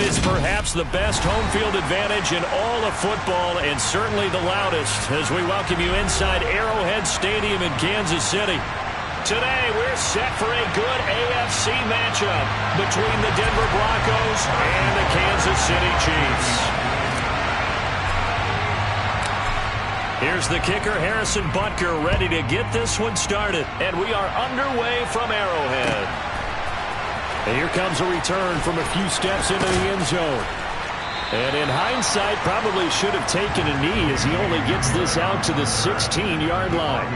is perhaps the best home field advantage in all of football and certainly the loudest as we welcome you inside Arrowhead Stadium in Kansas City. Today, we're set for a good AFC matchup between the Denver Broncos and the Kansas City Chiefs. Here's the kicker, Harrison Butker, ready to get this one started. And we are underway from Arrowhead. And here comes a return from a few steps into the end zone. And in hindsight, probably should have taken a knee as he only gets this out to the 16-yard line.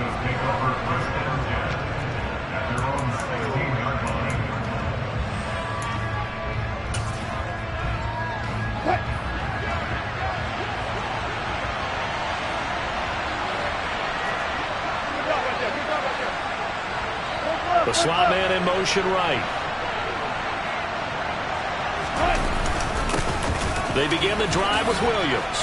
The slot man in motion right. They begin the drive with Williams.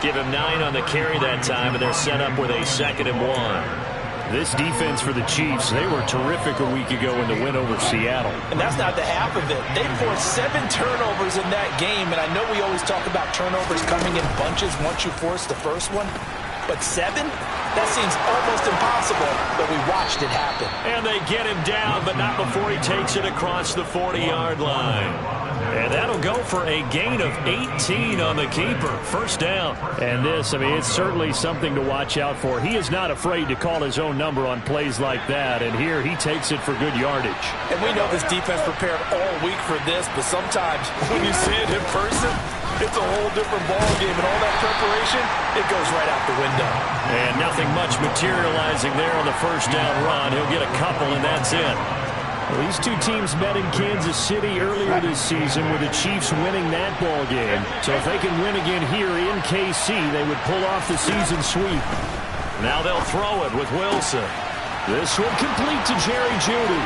Give him 9 on the carry that time, and they're set up with a 2nd and 1. This defense for the Chiefs, they were terrific a week ago in the win over Seattle. And that's not the half of it. They forced 7 turnovers in that game, and I know we always talk about turnovers coming in bunches once you force the first one. But 7? That seems almost impossible, but we watched it happen. And they get him down, but not before he takes it across the 40-yard line. And that'll go for a gain of 18 on the keeper. First down. And this, I mean, it's certainly something to watch out for. He is not afraid to call his own number on plays like that. And here he takes it for good yardage. And we know this defense prepared all week for this, but sometimes when you see it in person, it's a whole different ball game, and all that preparation, it goes right out the window. And nothing much materializing there on the first down run. He'll get a couple, and that's it. Well, these two teams met in Kansas City earlier this season with the Chiefs winning that ball game. So if they can win again here in KC, they would pull off the season sweep. Now they'll throw it with Wilson. This one complete to Jerry Jeudy.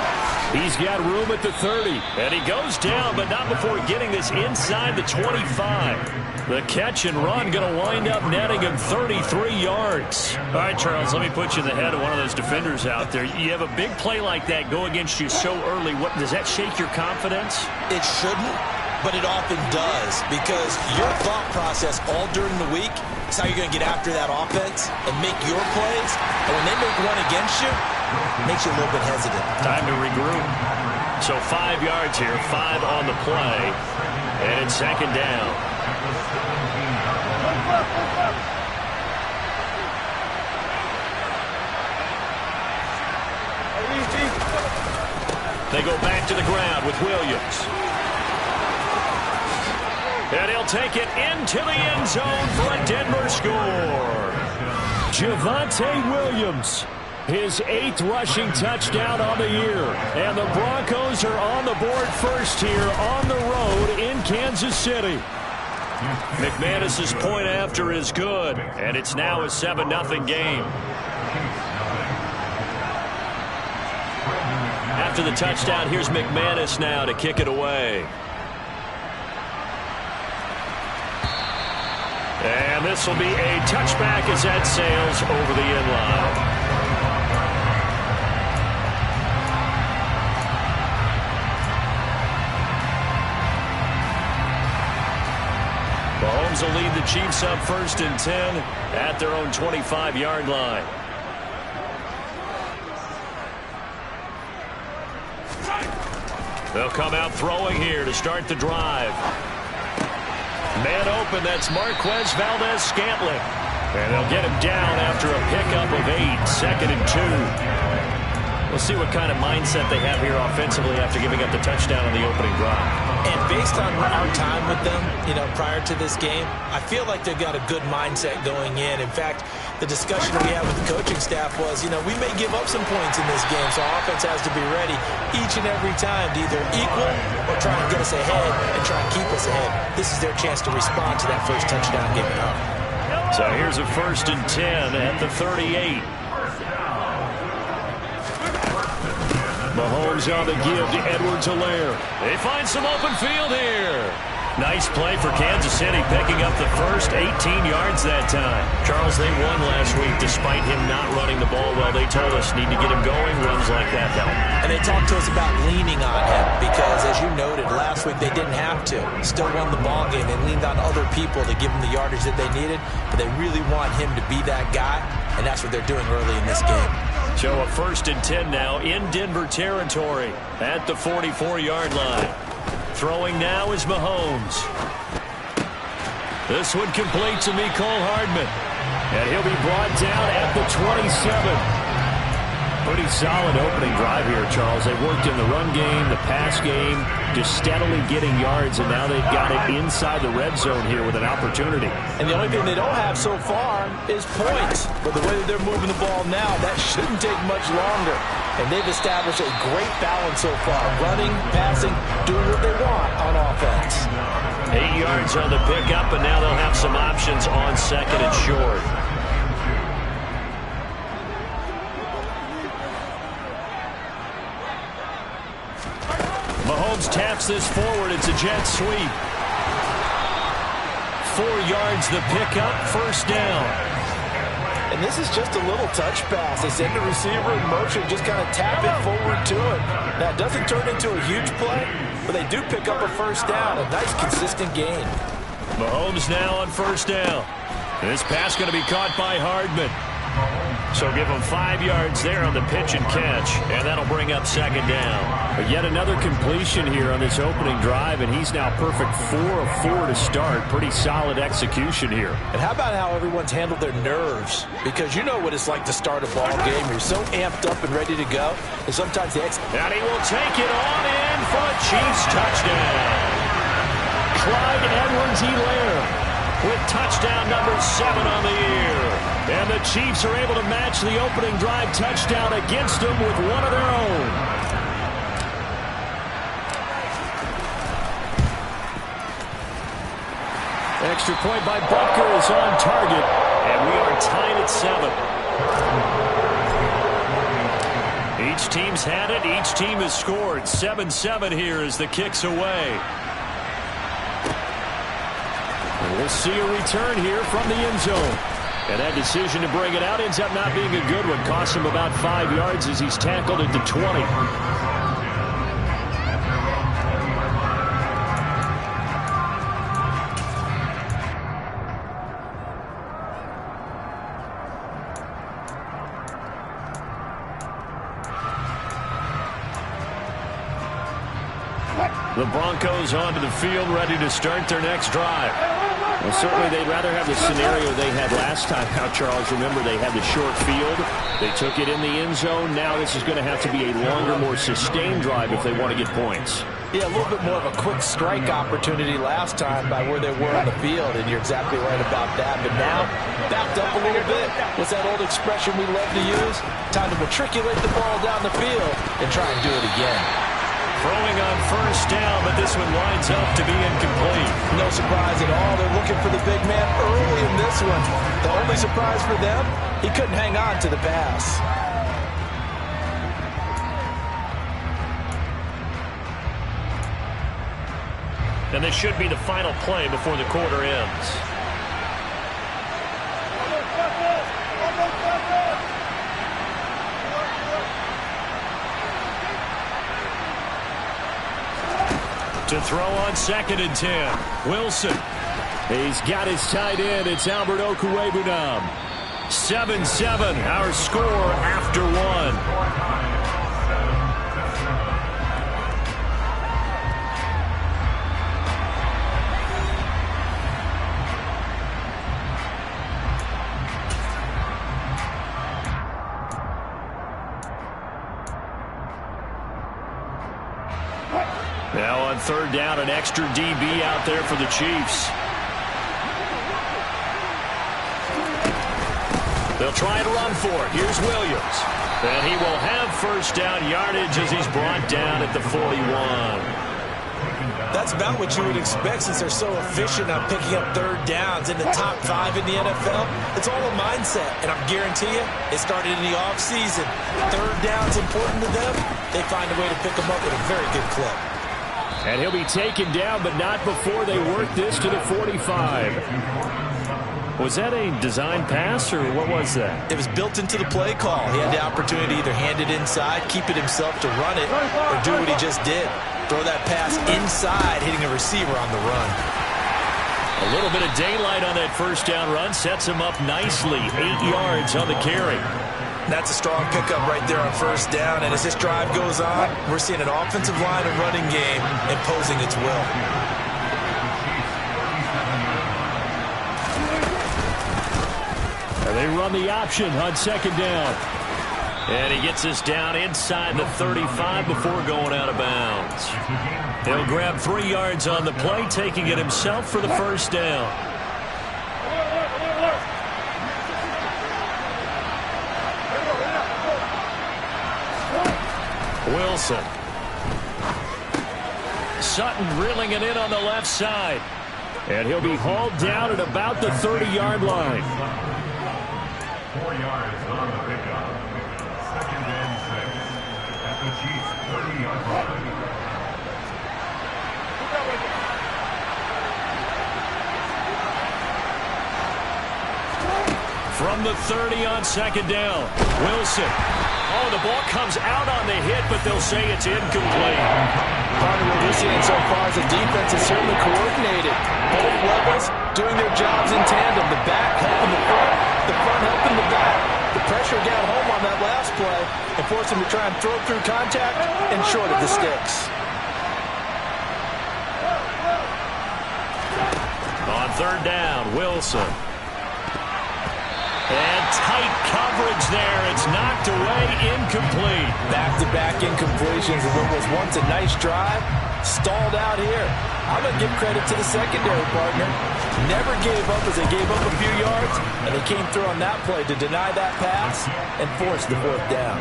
He's got room at the 30. And he goes down, but not before getting this inside the 25. The catch and run going to wind up netting him 33 yards. All right, Charles, let me put you in the head of one of those defenders out there. You have a big play like that go against you so early. What does that shake your confidence? It shouldn't, but it often does, because your thought process all during the week is how you're going to get after that offense and make your plays. And when they make one against you, it makes you a little bit hesitant. Time to regroup. So 5 yards here, 5 on the play, and it's 2nd down. They go back to the ground with Williams. And he'll take it into the end zone for a Denver score. Javonte Williams, his 8th rushing touchdown on the year. And the Broncos are on the board first here on the road in Kansas City. McManus's point after is good, and it's now a 7-0 game. After the touchdown, here's McManus now to kick it away. And this will be a touchback as that sails over the end line. Mahomes will lead the Chiefs up 1st and 10 at their own 25-yard line. They'll come out throwing here to start the drive. Man open, that's Marquez Valdes-Scantling. And they'll get him down after a pickup of 8, 2nd and 2. We'll see what kind of mindset they have here offensively after giving up the touchdown on the opening drive. And based on our time with them, prior to this game, I feel like they've got a good mindset going in. In fact, the discussion we had with the coaching staff was, we may give up some points in this game, so our offense has to be ready each and every time to either equal or try and get us ahead and try and keep us ahead. This is their chance to respond to that first touchdown given up. So here's a 1st and 10 at the 38. Mahomes on the give to Edwards-Helaire. They find some open field here. Nice play for Kansas City, picking up the first 18 yards that time. Charles, they won last week despite him not running the ball well. They told us need to get him going. Runs like that help. And they talked to us about leaning on him because, as you noted, last week they didn't have to. Still won the ball game. They leaned on other people to give them the yardage that they needed, but they really want him to be that guy, and that's what they're doing early in this game. So a 1st and 10 now in Denver territory at the 44-yard line. Throwing now is Mahomes. This one complete to Mecole Hardman. And he'll be brought down at the 27. Pretty solid opening drive here, Charles. They worked in the run game, the pass game, just steadily getting yards, and now they've got it inside the red zone here with an opportunity. And the only thing they don't have so far is points. But the way that they're moving the ball now, that shouldn't take much longer. And they've established a great balance so far. Running, passing, doing what they want on offense. 8 yards on the pickup, and now they'll have some options on 2nd and short. Mahomes taps this forward. It's a jet sweep. 4 yards the pickup, 1st down. And this is just a little touch pass. They send the receiver in motion, just kind of tap it forward to it. Now, it doesn't turn into a huge play, but they do pick up a 1st down. A nice, consistent gain. Mahomes now on 1st down. This pass going to be caught by Hardman. So give him 5 yards there on the pitch and catch, and that'll bring up 2nd down. But yet another completion here on this opening drive, and he's now perfect 4 of 4 to start. Pretty solid execution here. And how about how everyone's handled their nerves? Because you know what it's like to start a ball game. You're so amped up and ready to go, and sometimes the And he will take it on in for a Chiefs touchdown. Clyde Edwards-Helaire with touchdown number 7 on the year. And the Chiefs are able to match the opening drive touchdown against them with one of their own. Extra point by Butker is on target. And we are tied at 7. Each team's had it. Each team has scored. 7-7 here as the kick's away. We'll see a return here from the end zone. And that decision to bring it out ends up not being a good one. Costs him about 5 yards as he's tackled at the 20. The Broncos onto the field, ready to start their next drive. Well, certainly they'd rather have the scenario they had last time out, Charles. Remember, they had the short field. They took it in the end zone. Now this is going to have to be a longer, more sustained drive if they want to get points. Yeah, a little bit more of a quick strike opportunity last time by where they were on the field, and you're exactly right about that. But now, backed up a little bit. What's that old expression we love to use? Time to matriculate the ball down the field and try and do it again. Throwing on 1st down, but this one lines up to be incomplete. No surprise at all. They're looking for the big man early in this one. The only surprise for them, he couldn't hang on to the pass. And this should be the final play before the quarter ends. To throw on 2nd and 10. Wilson. He's got his tight end. It's Albert Okwuegbunam. 7-7, our score after 1. Now on 3rd down, an extra DB out there for the Chiefs. They'll try to run for it. Here's Williams. And he will have 1st down yardage as he's brought down at the 41. That's about what you would expect since they're so efficient on picking up 3rd downs in the top 5 in the NFL. It's all a mindset, and I guarantee you, it started in the offseason. 3rd down's important to them. They find a way to pick them up with a very good clip. And he'll be taken down, but not before they work this to the 45. Was that a design pass, or what was that? It was built into the play call. He had the opportunity to either hand it inside, keep it himself to run it, or do what he just did. Throw that pass inside, hitting a receiver on the run. A little bit of daylight on that first down run sets him up nicely. 8 yards on the carry. That's a strong pickup right there on first down. And as this drive goes on, we're seeing an offensive line and running game imposing its will. And they run the option on second down. And he gets us down inside the 35 before going out of bounds. He'll grab 3 yards on the play, taking it himself for the first down. Wilson. Sutton reeling it in on the left side. And he'll be hauled down at about the 30-yard line. 4 yards on the pickup. Second and 6 at the Chiefs' 30-yard line. From the 30 on second down, Wilson. Oh, the ball comes out on the hit, but they'll say it's incomplete. Part of what we're seeing so far is the defense is certainly coordinated. Both levels doing their jobs in tandem. The back helping the front helping the back. The pressure got home on that last play and forced him to try and throw through contact and short of the sticks. On third down, Wilson. And tight coverage there. It's knocked away, incomplete. Back-to-back incompletions of what was once a nice drive, stalled out here. I'm going to give credit to the secondary partner. Never gave up as they gave up a few yards, and they came through on that play to deny that pass and force the fourth down.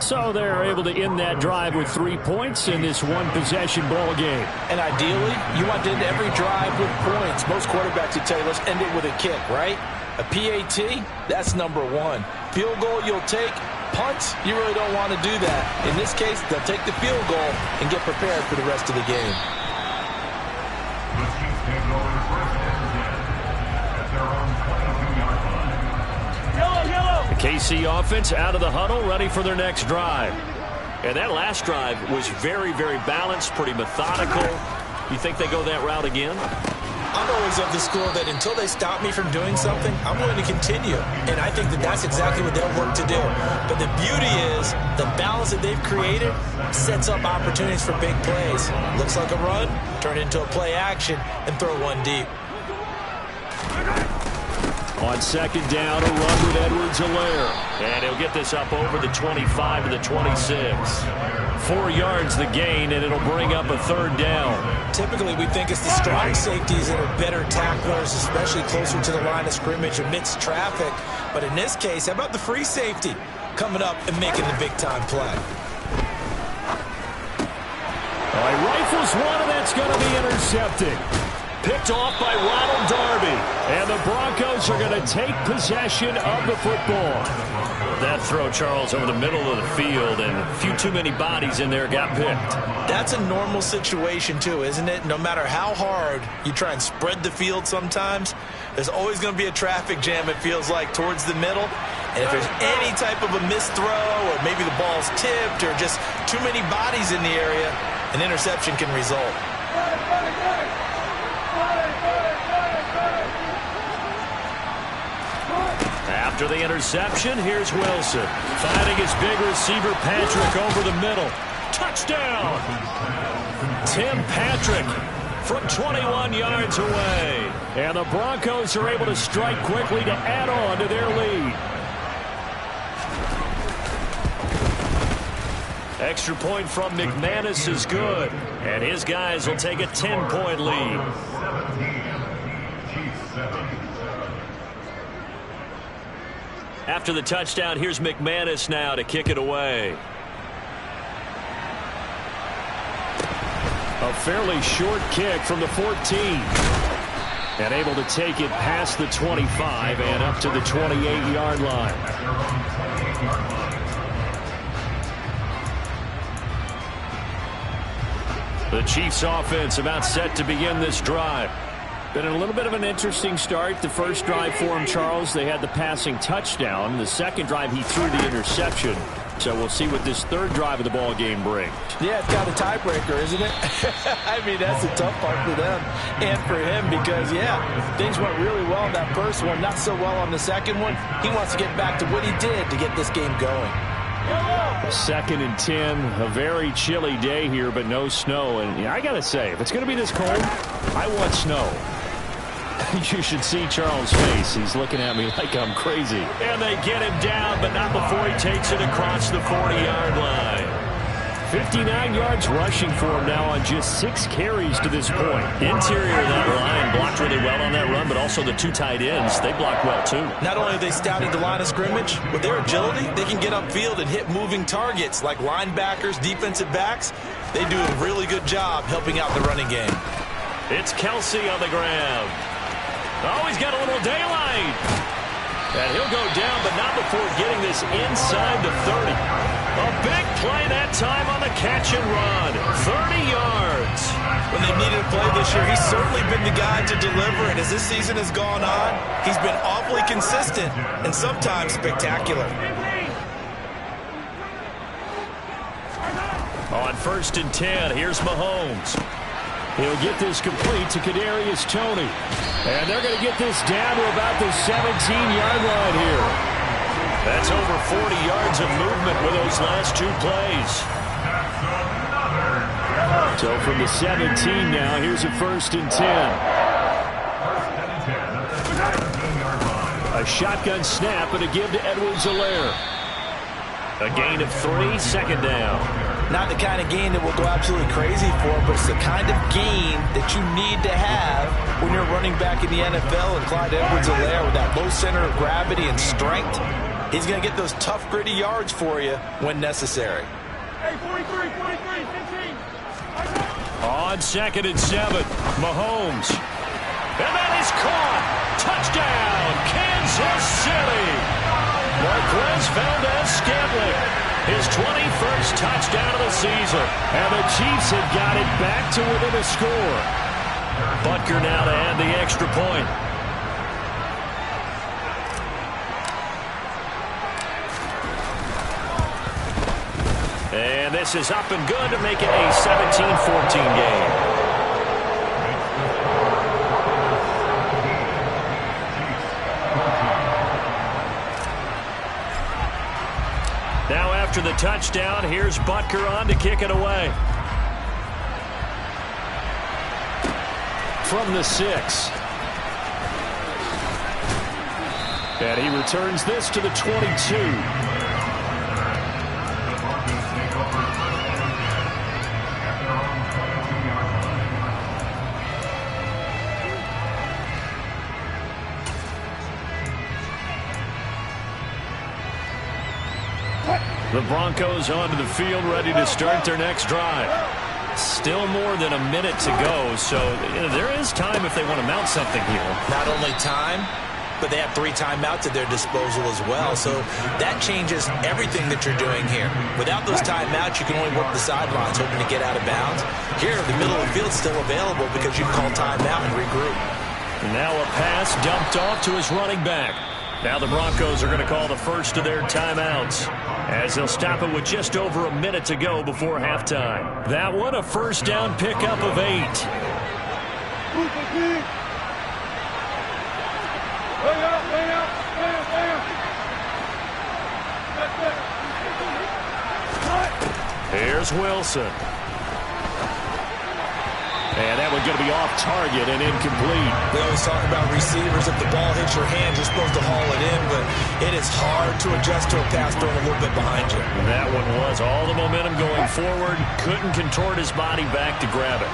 So they're able to end that drive with 3 points in this one-possession ball game. And ideally, you want to end every drive with points. Most quarterbacks would tell you, let's end it with a kick, right? A PAT, that's number one. Field goal you'll take. Punts, you really don't want to do that. In this case, they'll take the field goal and get prepared for the rest of the game. The Chiefs take over first and 10 at their own 22-yard line. The KC offense out of the huddle, ready for their next drive. And that last drive was very, very balanced, pretty methodical. You think they go that route again? I'm always of the school that until they stop me from doing something, I'm willing to continue. And I think that that's exactly what they'll work to do. But the beauty is the balance that they've created sets up opportunities for big plays. Looks like a run, turn it into a play action, and throw one deep. On second down, a run with Edwards-Helaire. And he'll get this up over the 25 to the 26. 4 yards the gain, and it'll bring up a third down. Typically, we think it's the strong safeties that are better tacklers, especially closer to the line of scrimmage amidst traffic. But in this case, how about the free safety coming up and making the big-time play? All right, rifles one, and that's going to be intercepted. Picked off by Ronald Darby. And the Broncos are going to take possession of the football. That throw, Charles, over the middle of the field, and a few too many bodies in there got picked. That's a normal situation, too, isn't it? No matter how hard you try and spread the field sometimes, there's always going to be a traffic jam, it feels like, towards the middle. And if there's any type of a missed throw, or maybe the ball's tipped, or just too many bodies in the area, an interception can result. After the interception, here's Wilson. Finding his big receiver, Patrick, over the middle. Touchdown! Tim Patrick from 21 yards away. And the Broncos are able to strike quickly to add on to their lead. Extra point from McManus is good. And his guys will take a 10-point lead. 17, Chiefs 7. After the touchdown, here's McManus now to kick it away. A fairly short kick from the 14. And able to take it past the 25 and up to the 28-yard line. The Chiefs offense about set to begin this drive. Been a little bit of an interesting start. The first drive for him, Charles, they had the passing touchdown. The second drive, he threw the interception. So we'll see what this third drive of the ball game brings. Yeah, it's got a tiebreaker, isn't it? I mean, that's a tough part for them and for him because, yeah, things went really well in that first one, not so well on the second one. He wants to get back to what he did to get this game going. 2nd and 10, a very chilly day here, but no snow. And I got to say, if it's going to be this cold, I want snow. You should see Charles' face. He's looking at me like I'm crazy. And they get him down, but not before he takes it across the 40-yard line. 59 yards rushing for him now on just 6 carries to this point. Interior of that line blocked really well on that run, but also the 2 tight ends, they blocked well too. Not only are they scouting the line of scrimmage, with their agility, they can get upfield and hit moving targets like linebackers, defensive backs. They do a really good job helping out the running game. It's Kelsey on the ground. Oh, he's got a little daylight. And he'll go down, but not before getting this inside the 30. A big play that time on the catch and run. 30 yards. When they've needed a play this year, he's certainly been the guy to deliver. And as this season has gone on, he's been awfully consistent and sometimes spectacular. On 1st and 10, here's Mahomes. He'll get this complete to Kadarius Toney. And they're going to get this down to about the 17-yard line here. That's over 40 yards of movement with those last 2 plays. So from the 17 now, here's a 1st and 10. A shotgun snap and a give to Edwards-Helaire. A gain of 3, 2nd down. Not the kind of game that will go absolutely crazy for, but it's the kind of game that you need to have when you're running back in the NFL. And Clyde Edwards-Helaire with that low center of gravity and strength, he's going to get those tough, gritty yards for you when necessary. Hey, 43, 15. On 2nd and 7, Mahomes. And that is caught. Touchdown, Kansas City. Marquez Valdes-Scantling, his 21st touchdown of the season. And the Chiefs have got it back to within a score. Butker now to add the extra point. And this is up and good to make it a 17-14 game. Now after the touchdown, here's Butker on to kick it away. From the 6. And he returns this to the 22. The Broncos onto the field, ready to start their next drive. Still more than a minute to go, so there is time if they want to mount something here. Not only time, but they have 3 timeouts at their disposal as well, so that changes everything that you're doing here. Without those timeouts, you can only work the sidelines, hoping to get out of bounds. Here, the middle of the field's still available because you can call timeout and regroup. And now a pass dumped off to his running back. Now the Broncos are going to call the first of their timeouts, as they'll stop it with just over a minute to go before halftime. That one a 1st down pickup of 8. Here's Wilson. And that one's going to be off target and incomplete. We always talk about receivers. If the ball hits your hand, you're supposed to haul it in, but it is hard to adjust to a pass thrown a little bit behind you. That one was all the momentum going forward. Couldn't contort his body back to grab it.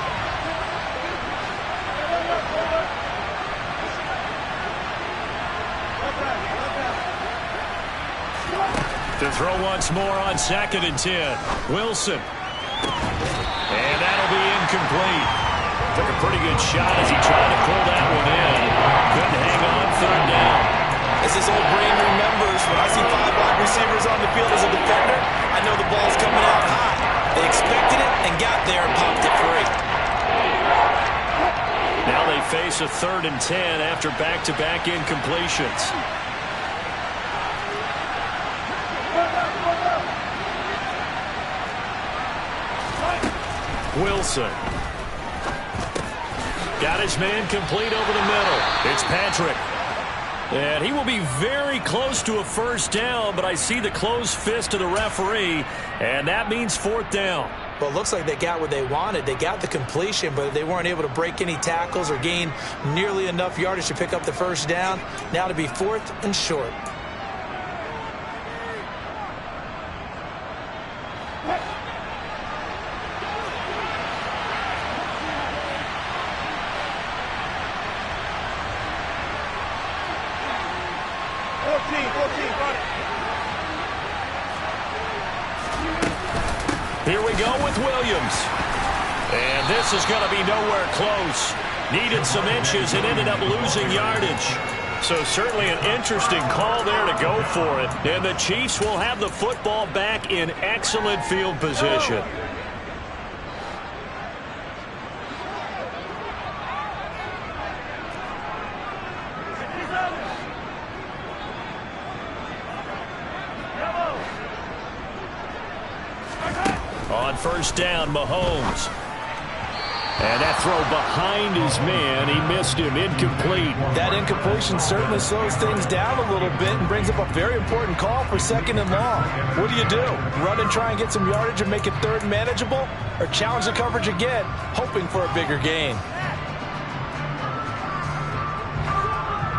To throw once more on 2nd and 10. Wilson. And that'll be incomplete. Took a pretty good shot as he tried to pull that one in. Couldn't hang on 3rd down. As his old brain remembers, when I see 5 wide receivers on the field as a defender, I know the ball's coming out high. They expected it and got there and popped it free. Now they face a 3rd and 10 after back-to-back incompletions. Wilson. Got his man complete over the middle. It's Patrick. And he will be very close to a first down, but I see the closed fist of the referee, and that means 4th down. Well, it looks like they got what they wanted. They got the completion, but they weren't able to break any tackles or gain nearly enough yardage to pick up the first down. Now to be 4th and short. Here we go with Williams. And this is going to be nowhere close. Needed some inches and ended up losing yardage. So certainly an interesting call there to go for it. And the Chiefs will have the football back in excellent field position. On first down, Mahomes. And that throw behind his man. He missed him. Incomplete. That incompletion certainly slows things down a little bit and brings up a very important call for 2nd and long. What do? Run and try and get some yardage and make it 3rd and manageable? Or challenge the coverage again, hoping for a bigger gain?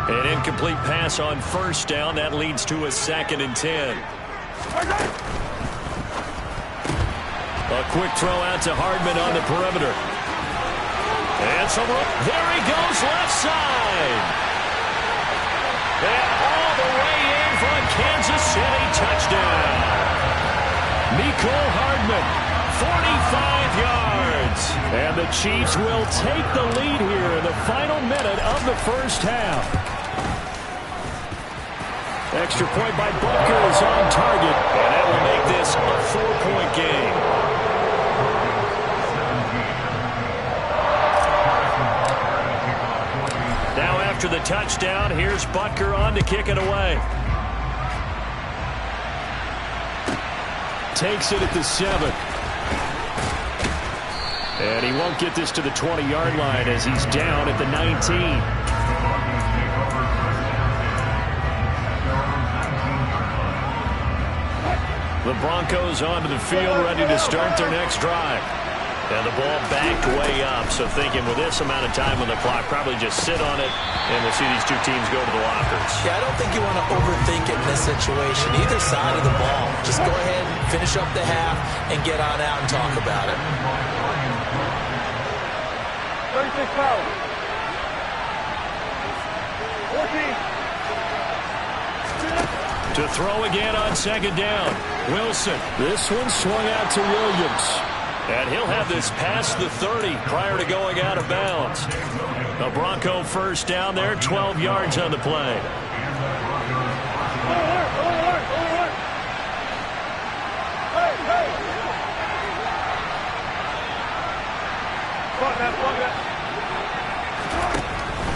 An incomplete pass on first down. That leads to a 2nd and 10. A quick throw out to Hardman on the perimeter. And there he goes left side. And all the way in for a Kansas City touchdown. Mecole Hardman, 45 yards. And the Chiefs will take the lead here in the final minute of the first half. Extra point by Butker is on target. And that will make this a 4-point game. Now after the touchdown, here's Butker on to kick it away. Takes it at the 7. And he won't get this to the 20-yard line as he's down at the 19. The Broncos onto the field, ready to start their next drive. And the ball backed way up, so thinking with this amount of time on the clock, probably just sit on it, and we'll see these two teams go to the lockers. Yeah, I don't think you want to overthink it in this situation. Either side of the ball. Just go ahead, finish up the half, and get on out and talk about it. 36 fouls. 14. To throw again on 2nd down. Wilson. This one swung out to Williams. And he'll have this past the 30 prior to going out of bounds. A Bronco first down there, 12 yards on the play.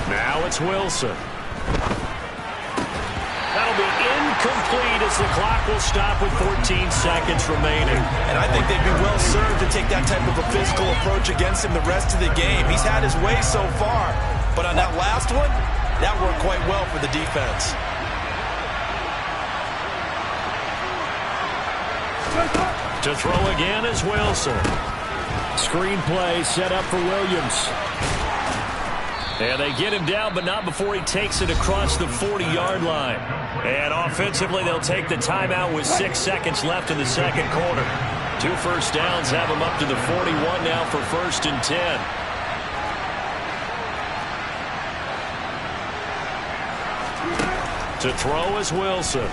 Now it's Wilson. That'll be incomplete as the clock will stop with 14 seconds remaining. And I think they'd be well served to take that type of a physical approach against him the rest of the game. He's had his way so far, but on that last one, that worked quite well for the defense. To throw again is Wilson. Screen play set up for Williams. And they get him down, but not before he takes it across the 40-yard line. And offensively, they'll take the timeout with 6 seconds left in the second quarter. 2 first downs have him up to the 41 now for 1st and 10. To throw is Wilson.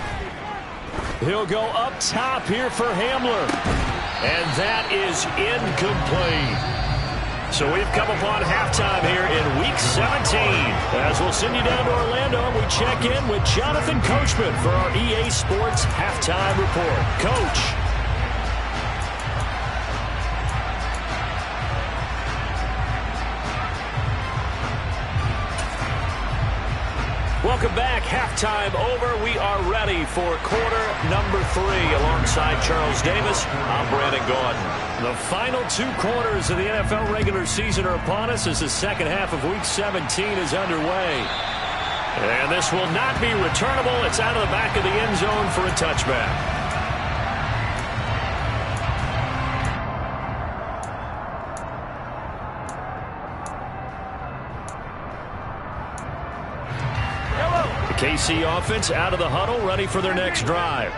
He'll go up top here for Hamler. And that is incomplete. So we've come upon halftime here in Week 17. As we'll send you down to Orlando, and we check in with Jonathan Coachman for our EA Sports Halftime Report. Coach. Welcome back. Halftime over. We are ready for quarter number 3. Alongside Charles Davis, I'm Brandon Gaudin. The final 2 quarters of the NFL regular season are upon us as the second half of Week 17 is underway. And this will not be returnable. It's out of the back of the end zone for a touchback. KC offense out of the huddle, ready for their next drive.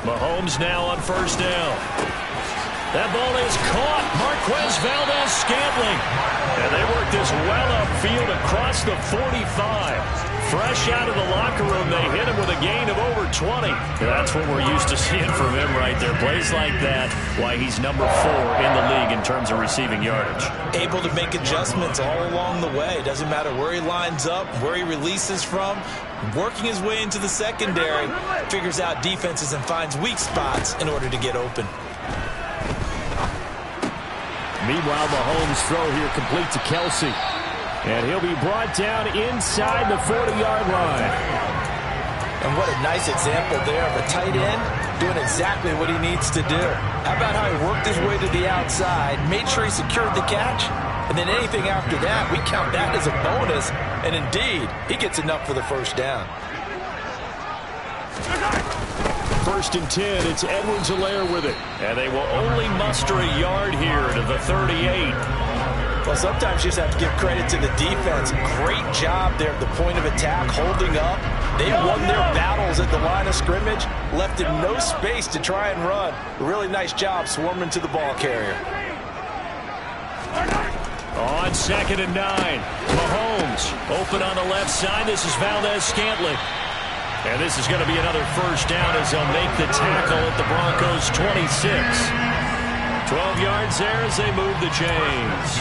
Mahomes now on first down. That ball is caught. Marquez Valdes-Scantling. And they work this well upfield across the 45. Fresh out of the locker room, they hit him with a gain of over 20. That's what we're used to seeing from him right there. Plays like that, why he's number 4 in the league in terms of receiving yardage. Able to make adjustments all along the way. Doesn't matter where he lines up, where he releases from. Working his way into the secondary, figures out defenses and finds weak spots in order to get open. Meanwhile, Mahomes' throw here complete to Kelsey. And he'll be brought down inside the 40-yard line. And what a nice example there of a tight end doing exactly what he needs to do. How about how he worked his way to the outside, made sure he secured the catch, and then anything after that, we count that as a bonus. And indeed, he gets enough for the first down. 1st and 10, it's Edwards-Helaire with it. And they will only muster a yard here to the 38. Well, sometimes you just have to give credit to the defense. Great job there at the point of attack, holding up. They won their battles at the line of scrimmage, left him no space to try and run. Really nice job swarming to the ball carrier. On 2nd and 9, Mahomes open on the left side. This is Valdes-Scantling. And this is going to be another first down as they'll make the tackle at the Broncos' 26. 12 yards there as they move the chains.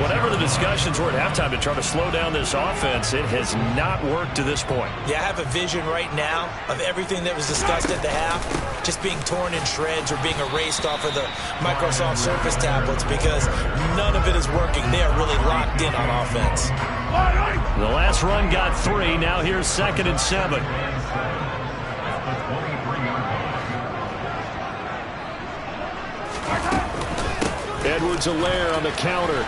Whatever the discussions were at halftime to try to slow down this offense, it has not worked to this point. Yeah, I have a vision right now of everything that was discussed at the half just being torn in shreds or being erased off of the Microsoft Surface tablets because none of it is working. They are really locked in on offense. The last run got 3. Now here's 2nd and 7. Edwards-Helaire on the counter.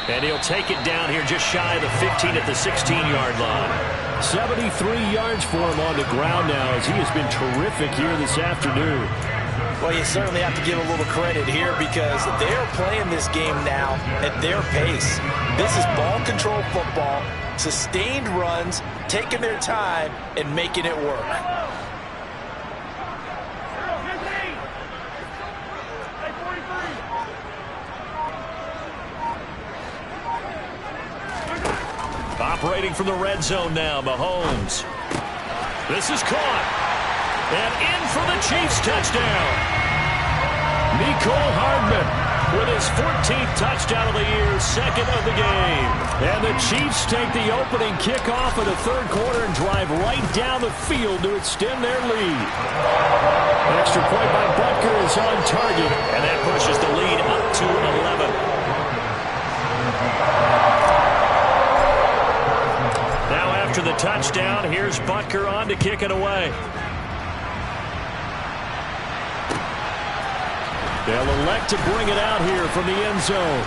And he'll take it down here just shy of the 15 at the 16-yard line. 73 yards for him on the ground now as he has been terrific here this afternoon. Well, you certainly have to give a little credit here because they're playing this game now at their pace. This is ball control football, sustained runs, taking their time, and making it work. Operating from the red zone now, Mahomes. This is caught. And in for the Chiefs touchdown. Mecole Hardman with his 14th touchdown of the year, 2nd of the game. And the Chiefs take the opening kickoff of the 3rd quarter and drive right down the field to extend their lead. An extra point by Butker is on target, and that pushes the lead up to 11. After the touchdown, here's Butker on to kick it away. They'll elect to bring it out here from the end zone.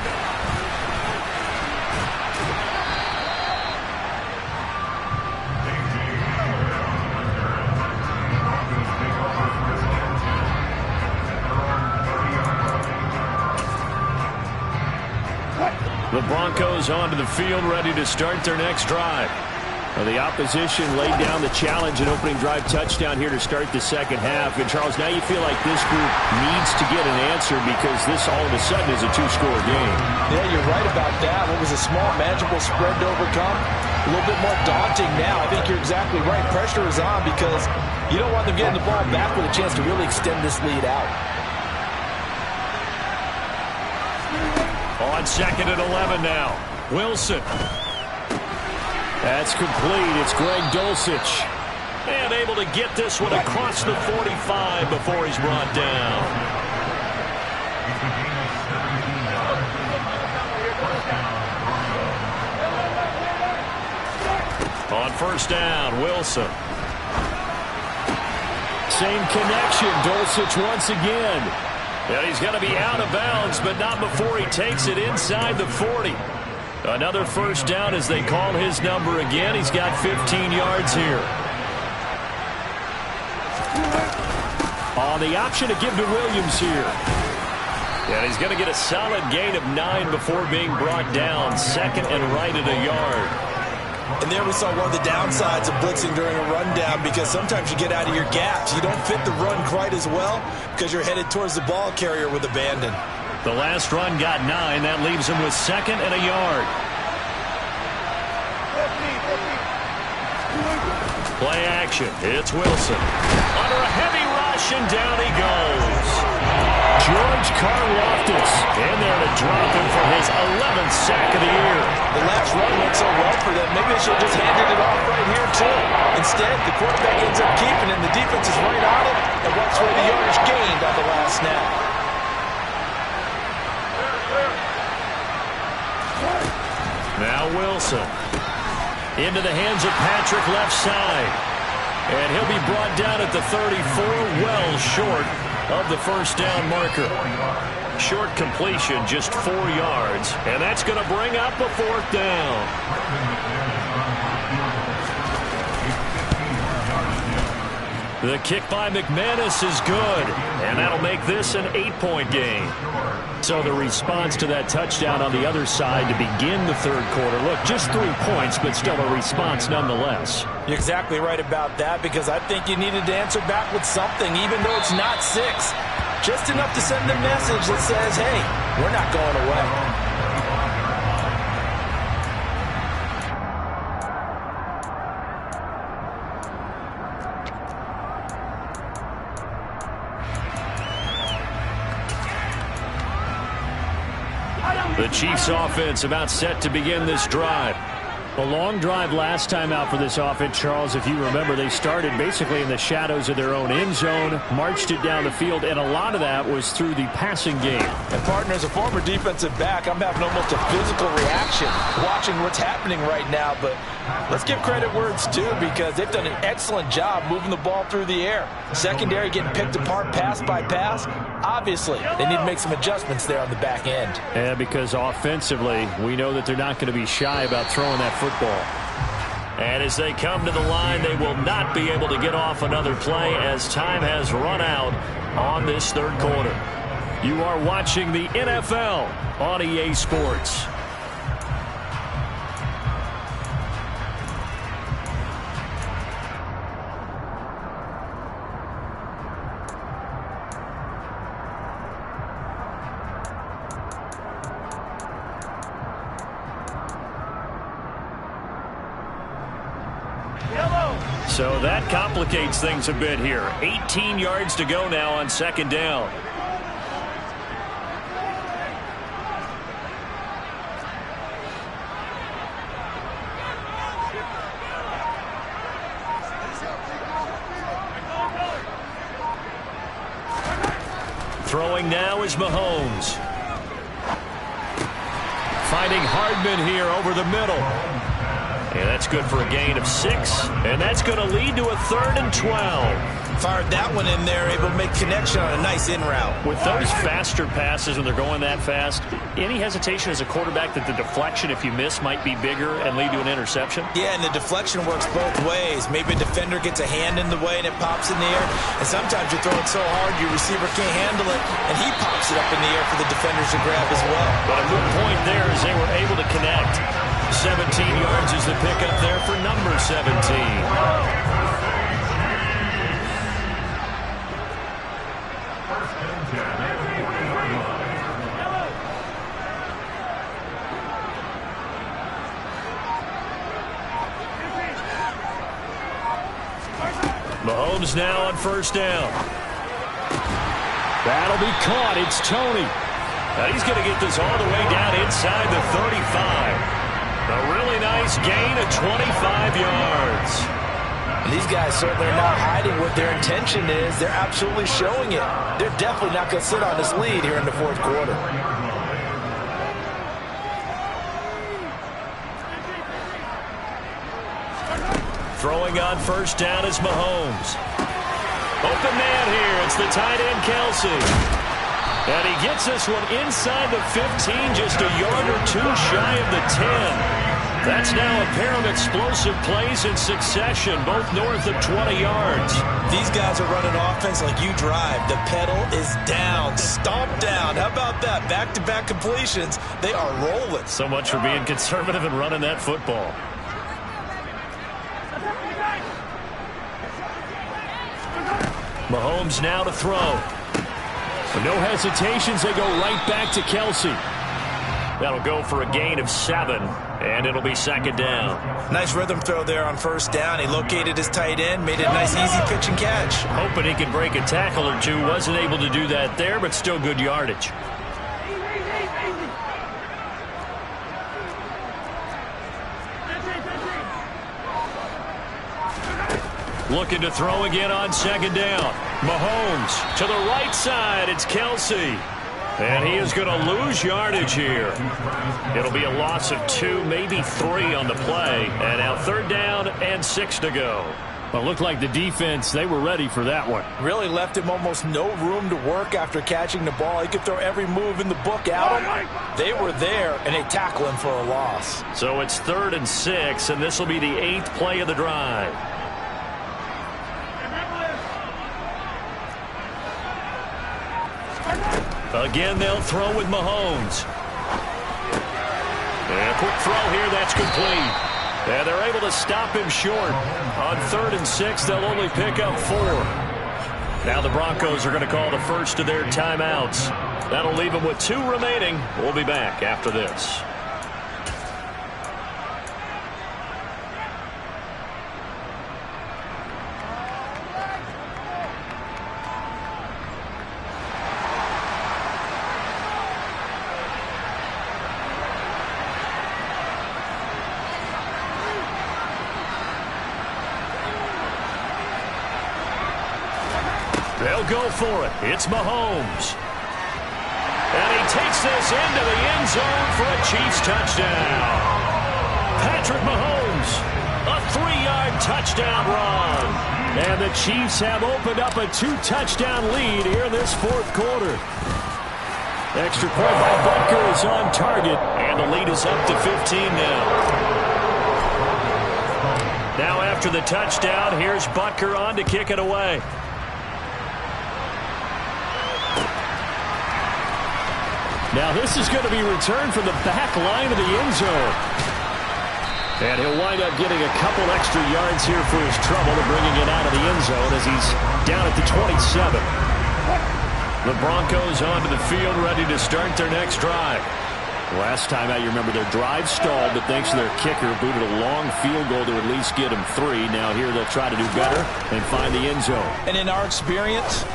The Broncos onto the field, ready to start their next drive. Well, the opposition laid down the challenge and opening drive touchdown here to start the second half. And, Charles, now you feel like this group needs to get an answer because this all of a sudden is a 2-score game. Yeah, you're right about that. What was a small, manageable spread to overcome? A little bit more daunting now. I think you're exactly right. Pressure is on because you don't want them getting the ball back with a chance to really extend this lead out. On 2nd and 11 now. Wilson. That's complete. It's Greg Dulcich. And able to get this one across the 45 before he's brought down. first down. Wilson. Same connection. Dulcich once again. And he's going to be out of bounds, but not before he takes it inside the 40. Another first down as they call his number again. He's got 15 yards here. On the option to give to Williams here. And he's going to get a solid gain of 9 before being brought down. Second and right at a yard. And there we saw one of the downsides of blitzing during a rundown, because sometimes you get out of your gaps. You don't fit the run quite as well because you're headed towards the ball carrier with abandon. The last run got 9. That leaves him with second and a yard. Play action. It's Wilson. Under a heavy rush, and down he goes. George Karlaftis in there to drop him for his 11th sack of the year. The last run went so well for them, maybe they should have just handed it off right here, too. Instead, the quarterback ends up keeping it, and the defense is right on it and walks away the yardage gained on the last snap. Now Wilson. Into the hands of Patrick left side. And he'll be brought down at the 34, well short of the first down marker. Short completion, just 4 yards. And that's going to bring up a fourth down. The kick by McManus is good. And that'll make this an 8-point game. So the response to that touchdown on the other side to begin the third quarter. Look, just 3 points, but still a response nonetheless. You're exactly right about that, because I think you needed to answer back with something, even though it's not 6. Just enough to send a message that says, hey, we're not going away. The Chiefs offense about set to begin this drive. A long drive last time out for this offense, Charles. If you remember, they started basically in the shadows of their own end zone, marched it down the field, and a lot of that was through the passing game. And partner, as a former defensive back, I'm having almost a physical reaction watching what's happening right now. But let's give credit where it's due, because they've done an excellent job moving the ball through the air. Secondary getting picked apart pass by pass. Obviously, they need to make some adjustments there on the back end. Yeah, because offensively, we know that they're not going to be shy about throwing that football. And as they come to the line, they will not be able to get off another play as time has run out on this third quarter. You are watching the NFL on EA Sports. So that complicates things a bit here. 18 yards to go now on second down. Throwing now is Mahomes. Finding Hardman here over the middle. And that's good for a gain of 6. And that's going to lead to a 3rd and 12. Fired that one in there, able to make connection on a nice in route. With those faster passes when they're going that fast, any hesitation as a quarterback that the deflection, if you miss, might be bigger and lead to an interception? Yeah, and the deflection works both ways. Maybe a defender gets a hand in the way and it pops in the air. And sometimes you throw it so hard your receiver can't handle it, and he pops it up in the air for the defenders to grab as well. But a good point there is they were able to connect. 17 yards is the pickup there for number 17. Mahomes now on first down. That'll be caught. It's Tony. Now he's going to get this all the way down inside the 35. A really nice gain of 25 yards. And these guys certainly are not hiding what their intention is. They're absolutely showing it. They're definitely not going to sit on this lead here in the fourth quarter. Throwing on first down is Mahomes. Open man here. It's the tight end, Kelce. And he gets this one inside the 15, just a yard or two shy of the 10. That's now a pair of explosive plays in succession, both north of 20 yards. These guys are running offense like you drive. The pedal is down, stomped down. How about that? Back-to-back completions. They are rolling. So much for being conservative and running that football. Mahomes now to throw. No hesitations, they go right back to Kelce. That'll go for a gain of 7, and it'll be second down. Nice rhythm throw there on first down. He located his tight end, made it a nice easy pitch and catch. Hoping he could break a tackle or two. Wasn't able to do that there, but still good yardage. Looking to throw again on second down. Mahomes to the right side. It's Kelce. And he is going to lose yardage here. It'll be a loss of 2, maybe 3 on the play. And now third down and 6 to go. Well, it looked like the defense, they were ready for that one. Really left him almost no room to work after catching the ball. He could throw every move in the book at him. They were there, and they tackle him for a loss. So it's 3rd and 6, and this will be the 8th play of the drive. Again, they'll throw with Mahomes. And a quick throw here, that's complete. And they're able to stop him short. On 3rd and 6, they'll only pick up 4. Now the Broncos are going to call the first of their timeouts. That'll leave them with 2 remaining. We'll be back after this. They'll go for it. It's Mahomes. And he takes this into the end zone for a Chiefs touchdown. Patrick Mahomes, a 3-yard touchdown run. And the Chiefs have opened up a 2-touchdown lead here in this 4th quarter. Extra point by Butker is on target. And the lead is up to 15 now. Now after the touchdown, here's Butker on to kick it away. Now this is going to be returned from the back line of the end zone. And he'll wind up getting a couple extra yards here for his trouble and bringing it out of the end zone as he's down at the 27. The Broncos onto the field ready to start their next drive. Last time out, you remember their drive stalled, but thanks to their kicker, booted a long field goal to at least get them 3. Now here they'll try to do better and find the end zone. And in our experience,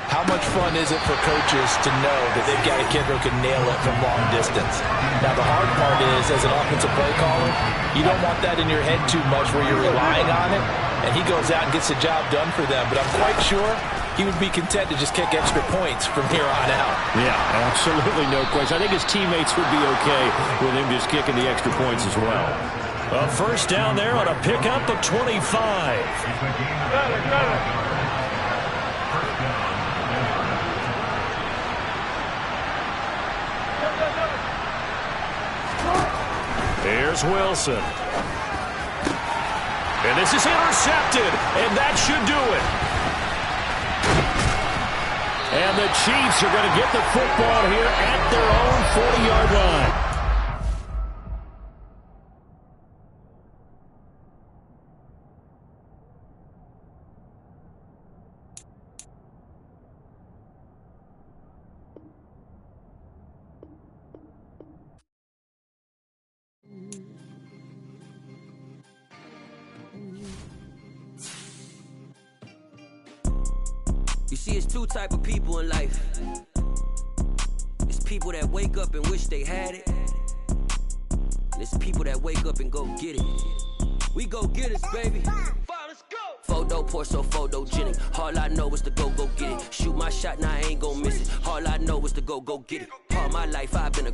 how much fun is it for coaches to know that they've got a kicker who can nail it from long distance? Now, the hard part is, as an offensive play caller, you don't want that in your head too much where you're relying on it, and he goes out and gets the job done for them. But I'm quite sure he would be content to just kick extra points from here on out. Yeah, absolutely no question. I think his teammates would be okay with him just kicking the extra points as well. A first down there on a pickup of 25. Got it. Here's Wilson. And this is intercepted, and that should do it. And the Chiefs are going to get the football here at their own 40-yard line. You see, it's 2 type of people in life. It's people that wake up and wish they had it. And it's people that wake up and go get it. We go get it, baby. Let's go. Photo poor, so photogenic. All I know is to go get it. Shoot my shot, now I ain't gon' miss it. All I know is to go get it. All my life I've been a